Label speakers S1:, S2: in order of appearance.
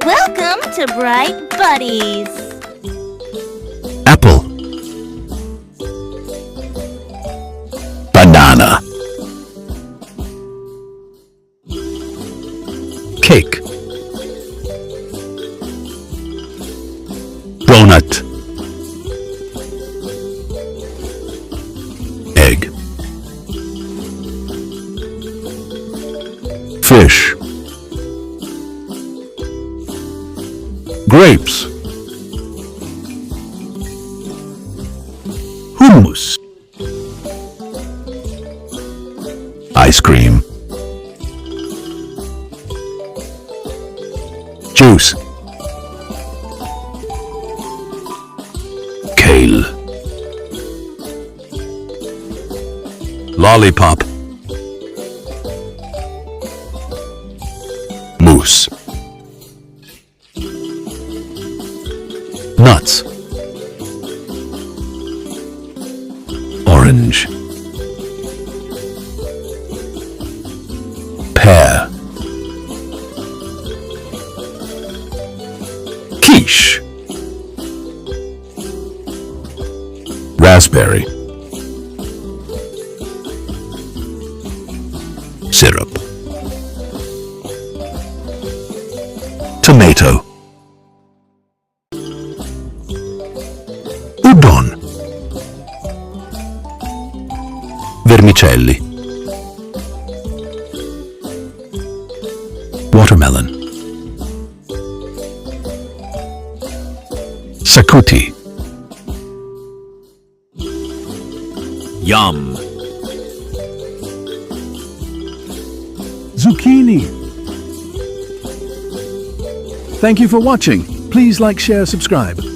S1: Welcome to Bright Buddies.
S2: Apple. Banana. Cake. Donut. Egg. Fish. Grapes. Hummus. Ice cream. Juice. Kale. Lollipop. Mousse. Nuts. Orange. Pear. Quiche. Raspberry. Syrup. Tomato. Udon. Vermicelli. Watermelon. Sakuti. Yum.
S3: Zucchini. Thank you for watching. Please like, share, subscribe.